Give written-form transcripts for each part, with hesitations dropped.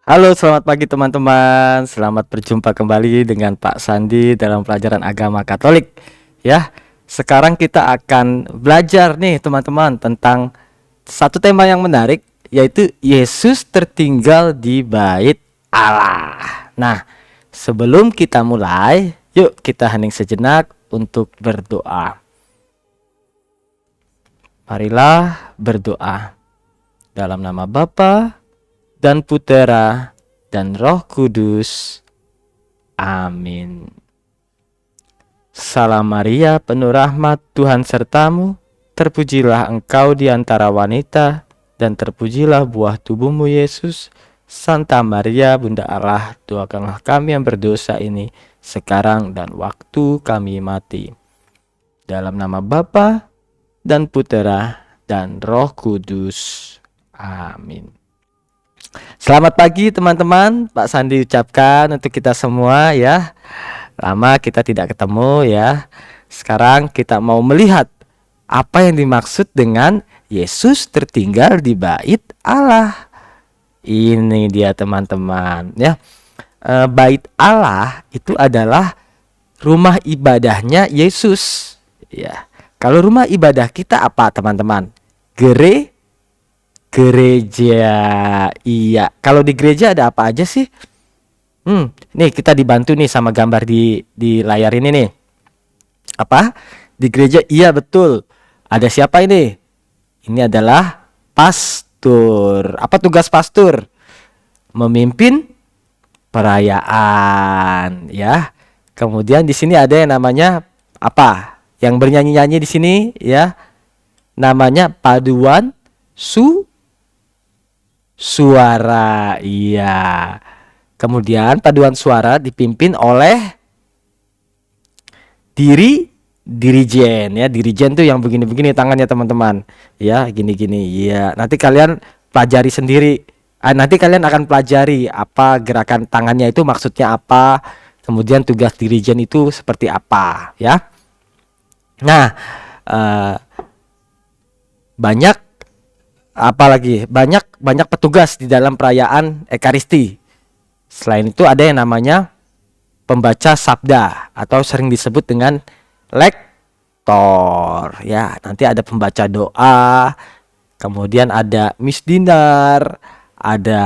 Halo, selamat pagi teman-teman. Selamat berjumpa kembali dengan Pak Sandi dalam pelajaran agama Katolik. Ya, sekarang kita akan belajar nih teman-teman tentang satu tema yang menarik, yaitu Yesus tertinggal di bait Allah. Nah, sebelum kita mulai, yuk kita hening sejenak untuk berdoa. Marilah berdoa. Dalam nama Bapa dan Putera dan Roh Kudus. Amin. Salam Maria, penuh rahmat, Tuhan sertamu. Terpujilah engkau di antara wanita, dan terpujilah buah tubuhmu Yesus. Santa Maria, Bunda Allah, doakanlah kami yang berdosa ini, sekarang dan waktu kami mati. Dalam nama Bapa dan Putera dan Roh Kudus. Amin. Selamat pagi teman-teman, Pak Sandi ucapkan untuk kita semua ya. Lama kita tidak ketemu ya. Sekarang kita mau melihat apa yang dimaksud dengan Yesus tertinggal di bait Allah. Ini dia teman-teman ya. Bait Allah itu adalah rumah ibadahnya Yesus ya. Kalau rumah ibadah kita apa teman-teman? Gereja. Iya. Kalau di gereja ada apa aja sih? Nih kita dibantu nih sama gambar di layar ini nih. Apa? Di gereja, iya betul. Ada siapa ini? Ini adalah pastor. Apa tugas pastor? Memimpin perayaan, ya. Kemudian di sini ada yang namanya apa? Yang bernyanyi-nyanyi di sini, ya. Namanya paduan suara, iya. Kemudian paduan suara dipimpin oleh dirijen ya. Dirijen tuh yang begini-begini tangannya teman-teman. Ya, gini-gini. Iya, nanti kalian pelajari sendiri. Nanti kalian akan pelajari apa gerakan tangannya itu maksudnya apa. Kemudian tugas dirijen itu seperti apa, ya. Nah, banyak apalagi banyak petugas di dalam perayaan Ekaristi. Selain itu ada yang namanya pembaca sabda atau sering disebut dengan lektor ya. Nanti ada pembaca doa, kemudian ada misdinar, ada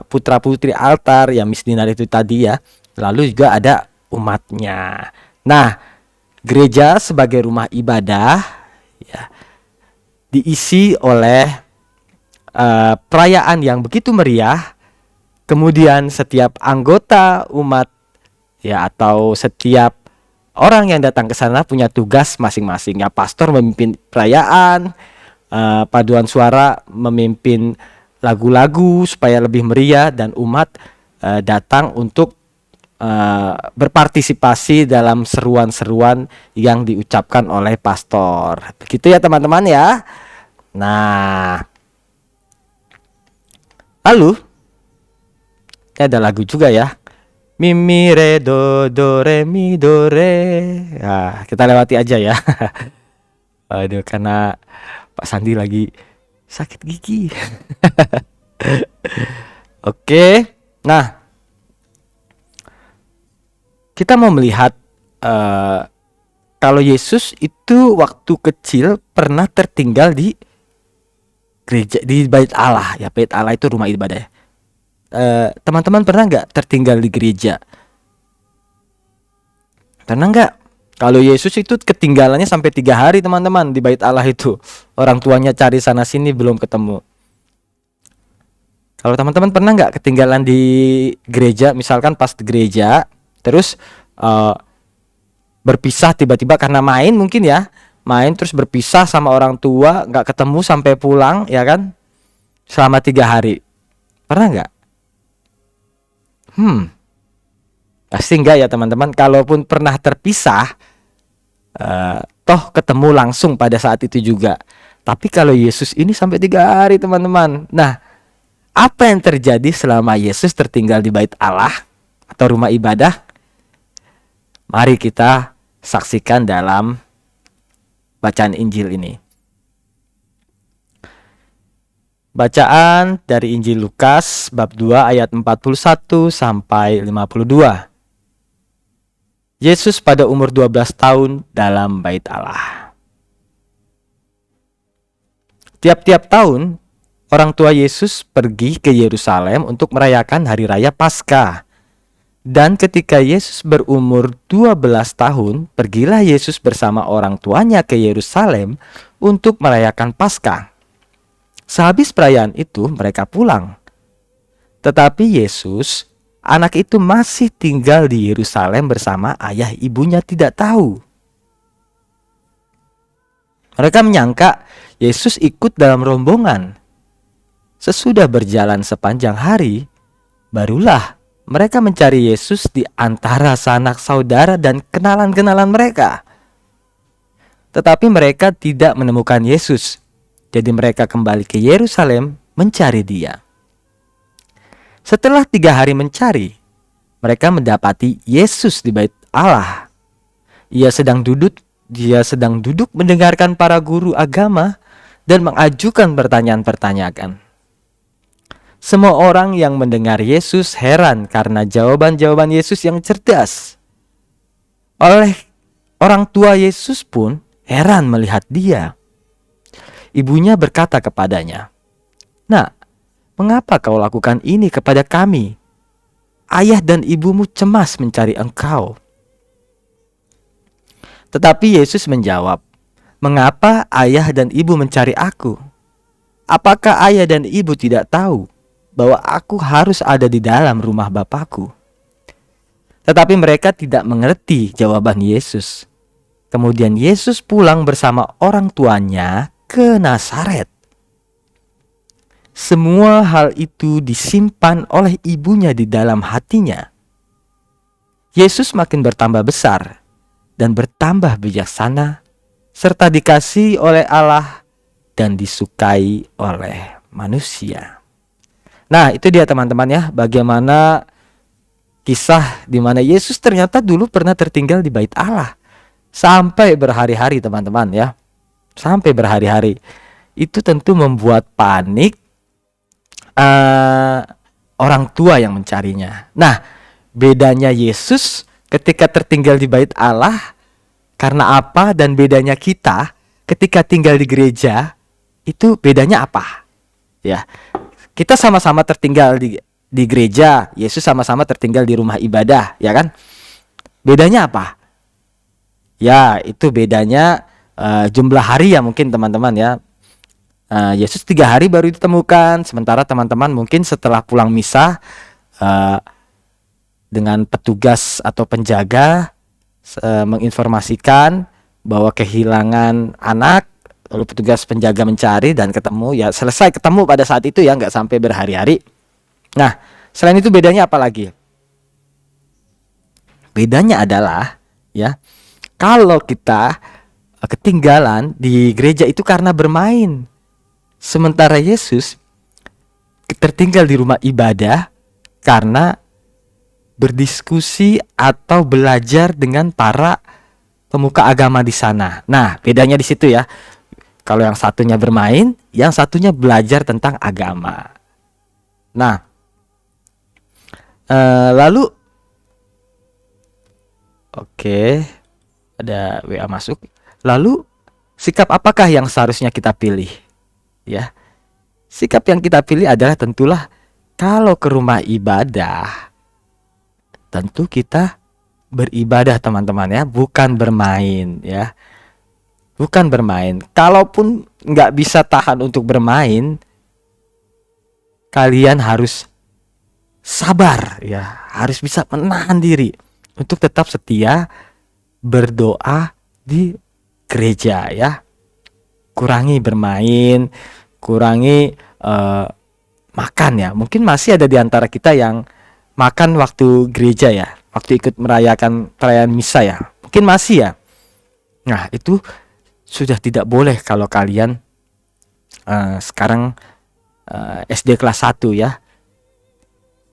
putra-putri altar ya, misdinar itu tadi ya. Lalu juga ada umatnya. Nah, gereja sebagai rumah ibadah ya diisi oleh perayaan yang begitu meriah. Kemudian setiap anggota umat ya atau setiap orang yang datang ke sana punya tugas masing-masing. Ya, pastor memimpin perayaan, paduan suara memimpin lagu-lagu supaya lebih meriah, dan umat datang untuk berpartisipasi dalam seruan-seruan yang diucapkan oleh pastor. Begitu ya teman-teman ya. Nah, lalu ini ada lagu juga ya. Mi mi re do re mi do re. Nah, kita lewati aja ya. Aduh, karena Pak Sandi lagi sakit gigi. Oke. Nah, kita mau melihat kalau Yesus itu waktu kecil pernah tertinggal di gereja, di bait Allah ya. Bait Allah itu rumah ibadah ya. Teman-teman pernah nggak tertinggal di gereja? Pernah nggak? Kalau Yesus itu ketinggalannya sampai 3 hari teman-teman di bait Allah itu. Orang tuanya cari sana sini belum ketemu. Kalau teman-teman pernah nggak ketinggalan di gereja, misalkan pas di gereja, terus berpisah tiba-tiba karena main mungkin ya, main terus berpisah sama orang tua, nggak ketemu sampai pulang ya kan, selama 3 hari. Pernah nggak? Pasti enggak ya teman-teman. Kalaupun pernah terpisah, toh ketemu langsung pada saat itu juga. Tapi kalau Yesus ini sampai 3 hari teman-teman. Nah, apa yang terjadi selama Yesus tertinggal di bait Allah atau rumah ibadah? Mari kita saksikan dalam bacaan Injil ini. Bacaan dari Injil Lukas bab 2 ayat 41 sampai 52. Yesus pada umur 12 tahun dalam bait Allah. Tiap-tiap tahun, orang tua Yesus pergi ke Yerusalem untuk merayakan hari raya Paskah. Dan ketika Yesus berumur 12 tahun, pergilah Yesus bersama orang tuanya ke Yerusalem untuk merayakan Paskah. Sehabis perayaan itu, mereka pulang. Tetapi Yesus, anak itu masih tinggal di Yerusalem bersama ayah ibunya tidak tahu. Mereka menyangka Yesus ikut dalam rombongan. Sesudah berjalan sepanjang hari, barulah mereka mencari Yesus di antara sanak saudara dan kenalan-kenalan mereka. Tetapi mereka tidak menemukan Yesus. Jadi mereka kembali ke Yerusalem mencari Dia. Setelah 3 hari mencari, mereka mendapati Yesus di bait Allah. Dia sedang duduk mendengarkan para guru agama dan mengajukan pertanyaan-pertanyaan. Semua orang yang mendengar Yesus heran karena jawaban-jawaban Yesus yang cerdas. Oleh orang tua Yesus pun heran melihat Dia. Ibunya berkata kepadanya, "Nak, mengapa kau lakukan ini kepada kami? Ayah dan ibumu cemas mencari engkau." Tetapi Yesus menjawab, "Mengapa ayah dan ibu mencari aku? Apakah ayah dan ibu tidak tahu bahwa aku harus ada di dalam rumah Bapakku?" Tetapi mereka tidak mengerti jawaban Yesus. Kemudian Yesus pulang bersama orang tuanya ke Nazaret. Semua hal itu disimpan oleh ibunya di dalam hatinya. Yesus makin bertambah besar dan bertambah bijaksana, serta dikasihi oleh Allah dan disukai oleh manusia. Nah, itu dia teman-teman ya, bagaimana kisah di mana Yesus ternyata dulu pernah tertinggal di bait Allah sampai berhari-hari teman-teman ya. Sampai berhari-hari. Itu tentu membuat panik orang tua yang mencarinya. Nah, bedanya Yesus ketika tertinggal di bait Allah karena apa, dan bedanya kita ketika tinggal di gereja itu bedanya apa? Ya, kita sama-sama tertinggal di gereja, Yesus sama-sama tertinggal di rumah ibadah, ya kan? Bedanya apa? Ya, itu bedanya jumlah hari ya mungkin teman-teman ya. Yesus 3 hari baru ditemukan, sementara teman-teman mungkin setelah pulang misa dengan petugas atau penjaga menginformasikan bahwa kehilangan anak, lalu petugas penjaga mencari dan ketemu, ya selesai ketemu pada saat itu ya, nggak sampai berhari-hari. Nah, selain itu bedanya apa lagi? Bedanya adalah ya, kalau kita ketinggalan di gereja itu karena bermain, sementara Yesus tertinggal di rumah ibadah karena berdiskusi atau belajar dengan para pemuka agama di sana. Nah, bedanya di situ ya. Kalau yang satunya bermain, yang satunya belajar tentang agama. Nah, lalu oke, ada WA masuk. Lalu sikap apakah yang seharusnya kita pilih? Ya, sikap yang kita pilih adalah tentulah kalau ke rumah ibadah, tentu kita beribadah teman-teman ya, bukan bermain ya, bukan bermain. Kalaupun nggak bisa tahan untuk bermain, kalian harus sabar ya, harus bisa menahan diri untuk tetap setia berdoa di gereja ya. Kurangi bermain, kurangi makan ya. Mungkin masih ada di antara kita yang makan waktu gereja ya, waktu ikut merayakan perayaan misa ya. Mungkin masih ya. Nah, itu sudah tidak boleh kalau kalian sekarang SD kelas 1 ya.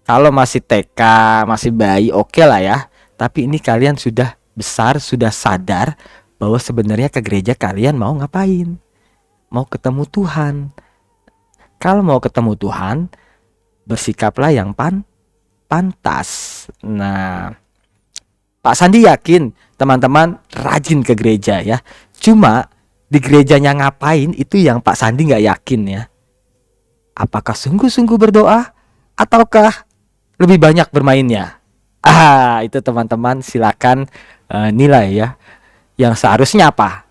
Kalau masih TK, masih bayi, oke lah ya. Tapi ini kalian sudah besar, sudah sadar bahwa sebenarnya ke gereja kalian mau ngapain? Mau ketemu Tuhan. Kalau mau ketemu Tuhan, bersikaplah yang pantas. Nah, Pak Sandi yakin teman-teman rajin ke gereja ya. Cuma di gerejanya ngapain itu yang Pak Sandi nggak yakin ya. Apakah sungguh-sungguh berdoa ataukah lebih banyak bermainnya? Itu teman-teman silakan nilai ya. Yang seharusnya apa?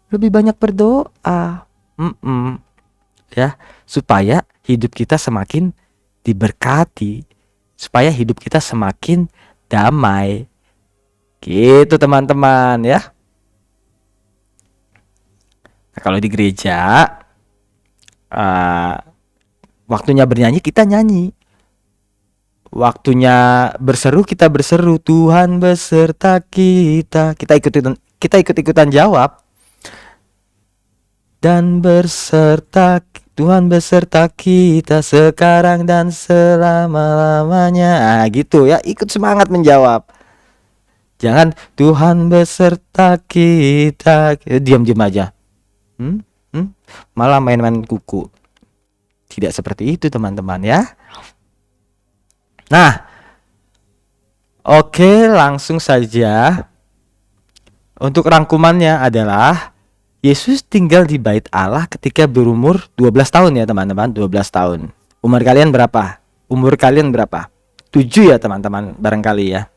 Lebih banyak berdoa. Ya, supaya hidup kita semakin diberkati, supaya hidup kita semakin damai. Gitu teman-teman ya. Nah, kalau di gereja waktunya bernyanyi kita nyanyi, waktunya berseru kita berseru, Tuhan beserta kita. Kita ikut-ikutan jawab. Dan Tuhan beserta kita sekarang dan selama-lamanya. Gitu ya, ikut semangat menjawab. Jangan Tuhan beserta kita diam-diam aja. Malah main-main kuku. Tidak seperti itu teman-teman ya. Nah, oke, langsung saja. Untuk rangkumannya adalah Yesus tinggal di bait Allah ketika berumur 12 tahun ya teman-teman, 12 tahun. Umur kalian berapa? 7 ya teman-teman barangkali ya.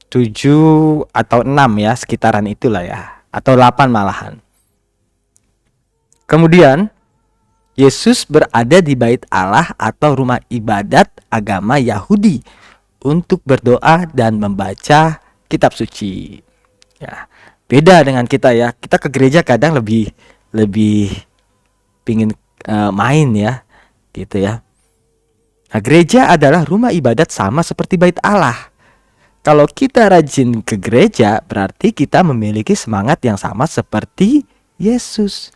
7 atau 6 ya, sekitaran itulah ya. Atau 8 malahan. Kemudian Yesus berada di bait Allah atau rumah ibadat agama Yahudi untuk berdoa dan membaca kitab suci. Ya, beda dengan kita ya. Kita ke gereja kadang lebih pingin main ya, gitu ya. Nah, gereja adalah rumah ibadat sama seperti bait Allah. Kalau kita rajin ke gereja, berarti kita memiliki semangat yang sama seperti Yesus.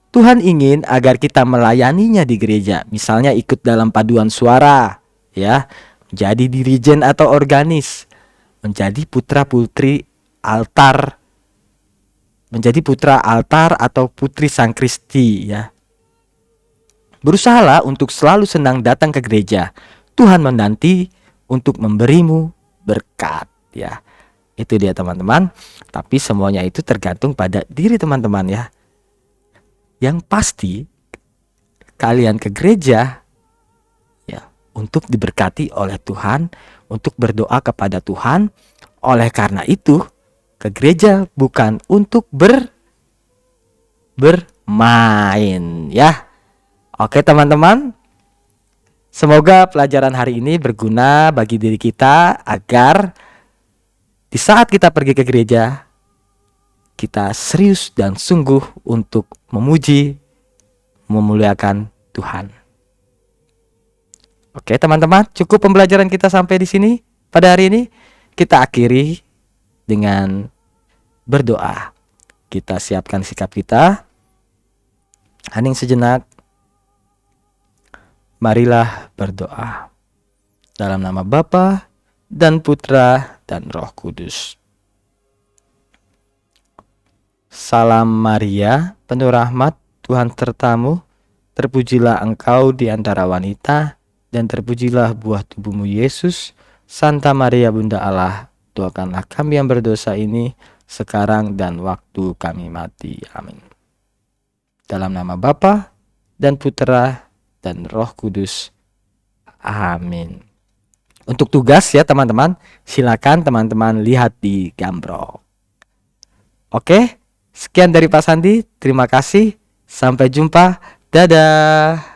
Tuhan ingin agar kita melayaninya di gereja. Misalnya ikut dalam paduan suara, ya, menjadi dirijen atau organis, menjadi putra-putri altar, menjadi putra altar atau putri Sang Kristi, ya. Berusahalah untuk selalu senang datang ke gereja. Tuhan menanti untuk memberimu berkat, ya. Itu dia teman-teman. Tapi semuanya itu tergantung pada diri teman-teman ya. Yang pasti kalian ke gereja ya untuk diberkati oleh Tuhan, untuk berdoa kepada Tuhan. Oleh karena itu, ke gereja bukan untuk bermain ya. Oke teman-teman. Semoga pelajaran hari ini berguna bagi diri kita agar di saat kita pergi ke gereja, kita serius dan sungguh untuk memuji, memuliakan Tuhan. Oke teman-teman, cukup pembelajaran kita sampai di sini pada hari ini. Kita akhiri dengan berdoa. Kita siapkan sikap kita. Hening sejenak. Marilah berdoa. Dalam nama Bapa dan Putra dan Roh Kudus. Salam Maria, penuh rahmat, Tuhan sertamu. Terpujilah engkau di antara wanita, dan terpujilah buah tubuhmu Yesus. Santa Maria Bunda Allah, doakanlah kami yang berdosa ini, sekarang dan waktu kami mati. Amin. Dalam nama Bapa dan Putra dan Roh Kudus. Amin. Untuk tugas ya teman-teman, silakan teman-teman lihat di gambar. Oke, sekian dari Pak Sandi. Terima kasih. Sampai jumpa. Dadah.